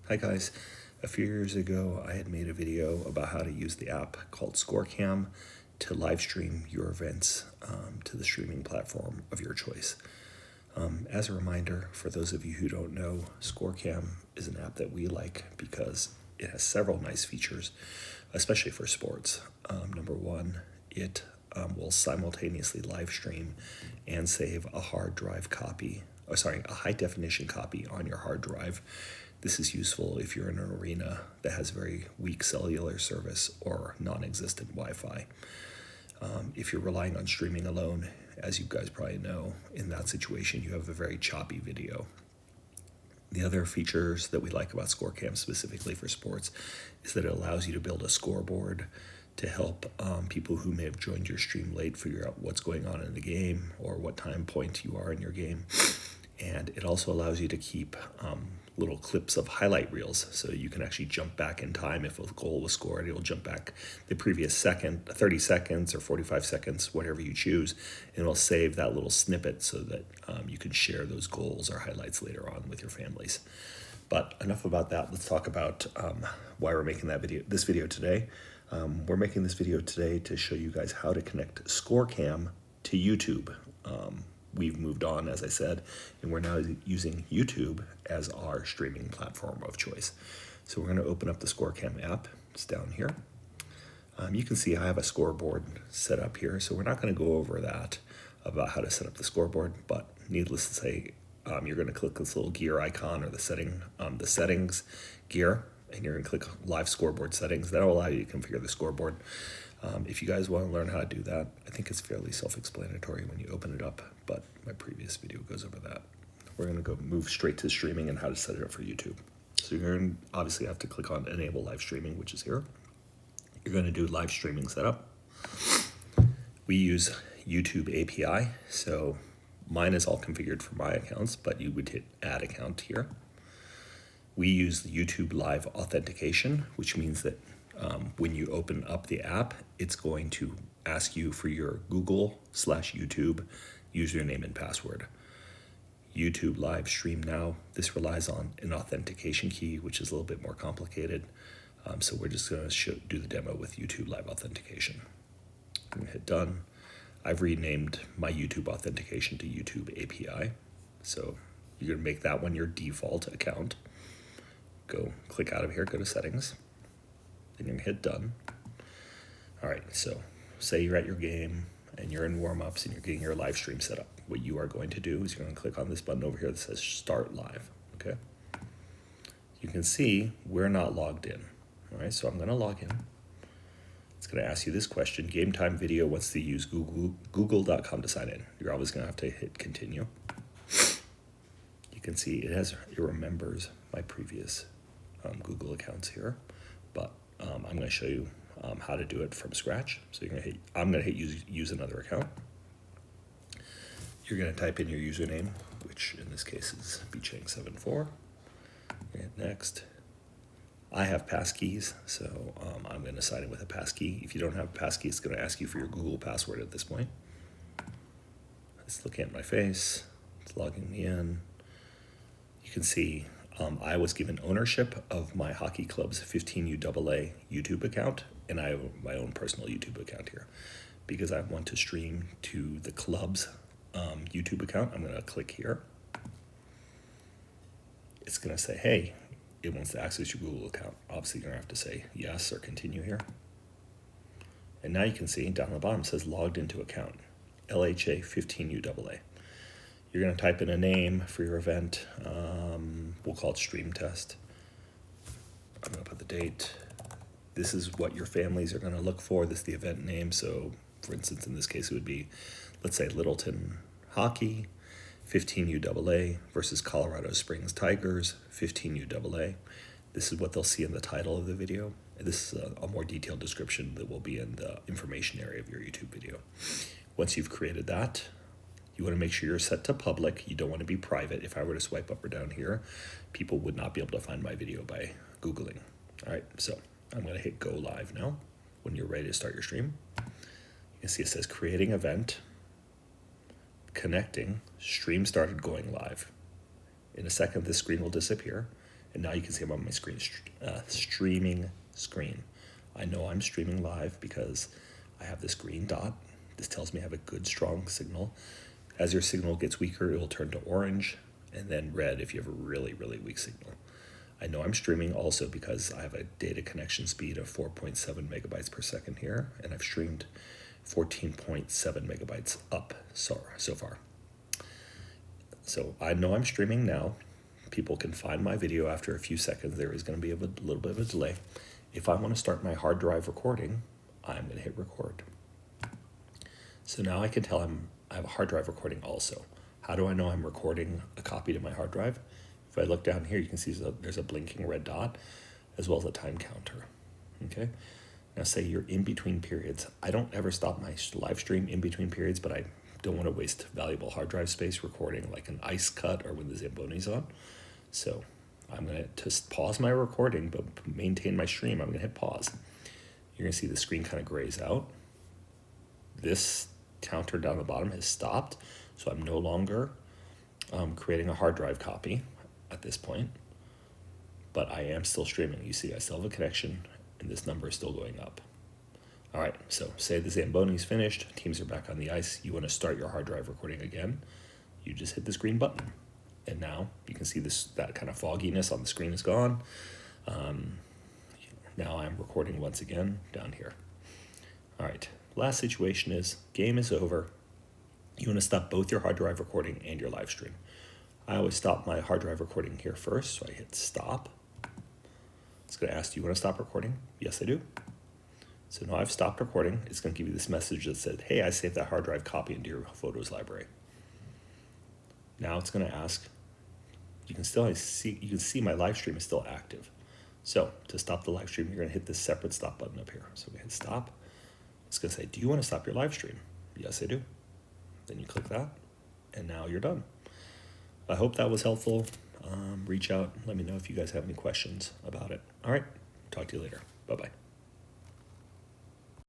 Hi guys, a few years ago I had made a video about how to use the app called ScoreCam to live stream your events to the streaming platform of your choice. As a reminder, for those of you who don't know, ScoreCam is an app that we like because it has several nice features, especially for sports. Number one, it will simultaneously live stream and save a a high definition copy on your hard drive. This is useful if you're in an arena that has very weak cellular service or non-existent Wi-Fi. If you're relying on streaming alone, as you guys probably know, in that situation you have a very choppy video. The other features that we like about ScoreCam specifically for sports is that it allows you to build a scoreboard to help people who may have joined your stream late figure out what's going on in the game or what time point you are in your game. And it also allows you to keep little clips of highlight reels, so you can actually jump back in time. If a goal was scored, it'll jump back the previous second, 30 seconds or 45 seconds, whatever you choose, and it'll save that little snippet so that you can share those goals or highlights later on with your families. But enough about that. Let's talk about why we're making this video today. We're making this video today to show you guys how to connect ScoreCam to YouTube. We've moved on, as I said, and we're now using YouTube as our streaming platform of choice. So we're going to open up the ScoreCam app. It's down here. You can see I have a scoreboard set up here, so we're not going to go over that about how to set up the scoreboard, but needless to say, you're going to click this little gear icon or the settings gear, and you're going to click live scoreboard settings. That'll allow you to configure the scoreboard. If you guys want to learn how to do that, I think it's fairly self-explanatory when you open it up, but my previous video goes over that. We're going to move straight to streaming and how to set it up for YouTube. So you're going to obviously have to click on Enable Live Streaming, which is here. You're going to do live streaming setup. We use YouTube API, so mine is all configured for my accounts, but you would hit Add Account here. We use the YouTube Live Authentication, which means that when you open up the app, it's going to ask you for your Google/YouTube username and password. YouTube Live Stream Now, this relies on an authentication key, which is a little bit more complicated. So we're just going to do the demo with YouTube Live Authentication. I'm going to hit Done. I've renamed my YouTube authentication to YouTube API. So you're going to make that one your default account. Go click out of here, go to Settings. Then you're going to hit Done. All right, so say you're at your game and you're in warm-ups and you're getting your live stream set up. What you are going to do is you're going to click on this button over here that says Start Live, okay? You can see we're not logged in, all right? So I'm going to log in. It's going to ask you this question: Game Time Video wants to use google.com to sign in. You're always going to have to hit Continue. You can see it remembers my previous Google accounts here, but I'm going to show you how to do it from scratch. So I'm going to hit use another account. You're going to type in your username, which in this case is bchang74. Hit Next. I have passkeys, so I'm going to sign in with a passkey. If you don't have a passkey, it's going to ask you for your Google password at this point. It's looking at my face. It's logging me in. You can see I was given ownership of my hockey club's 15UAA YouTube account, and I have my own personal YouTube account here. Because I want to stream to the club's YouTube account, I'm going to click here. It's going to say, hey, it wants to access your Google account. Obviously, you're going to have to say yes or continue here. And now you can see down the bottom it says logged into account, LHA 15UAA. You're going to type in a name for your event. We'll call it Stream Test. I'm going to put the date. This is what your families are going to look for. This is the event name. So, for instance, in this case, it would be, let's say, Littleton Hockey, 15UAA versus Colorado Springs Tigers, 15UAA. This is what they'll see in the title of the video. This is a more detailed description that will be in the information area of your YouTube video. Once you've created that, you want to make sure you're set to public. You don't want to be private. If I were to swipe up or down here, people would not be able to find my video by Googling. All right, so I'm going to hit Go Live now. When you're ready to start your stream, you can see it says Creating Event, Connecting, Stream Started Going Live. In a second, this screen will disappear, And now you can see I'm on my screen, streaming screen. I know I'm streaming live because I have this green dot. This tells me I have a good, strong signal. As your signal gets weaker, it will turn to orange and then red if you have a really, really weak signal. I know I'm streaming also because I have a data connection speed of 4.7 megabytes per second here, and I've streamed 14.7 megabytes up so far. So I know I'm streaming now. People can find my video after a few seconds. There is going to be a little bit of a delay. If I want to start my hard drive recording, I'm going to hit record. So now I can tell I have a hard drive recording also. How do I know I'm recording a copy to my hard drive? If I look down here, you can see there's a blinking red dot as well as a time counter. Okay. Now say you're in between periods. I don't ever stop my live stream in between periods, but I don't want to waste valuable hard drive space recording like an ice cut or when the Zamboni's on. So I'm going to just pause my recording, but maintain my stream. I'm going to hit pause. You're going to see the screen kind of grays out. This counter down the bottom has stopped, so I'm no longer creating a hard drive copy at this point, but I am still streaming. You see I still have a connection, and this number is still going up. All right, so say the Zamboni's finished, teams are back on the ice, you want to start your hard drive recording again, you just hit this green button. And now you can see that kind of fogginess on the screen is gone. Now I'm recording once again down here. All right, last situation is game is over. You want to stop both your hard drive recording and your live stream. I always stop my hard drive recording here first, so I hit stop. It's going to ask, do you want to stop recording? Yes, I do. So now I've stopped recording. It's going to give you this message that said, hey, I saved that hard drive copy into your photos library. Now it's going to ask, you can see my live stream is still active. So to stop the live stream, you're going to hit this separate stop button up here. So we hit stop. It's going to say, do you want to stop your live stream? Yes, I do. Then you click that, and now you're done. I hope that was helpful. Reach out. Let me know if you guys have any questions about it. All right. Talk to you later. Bye-bye.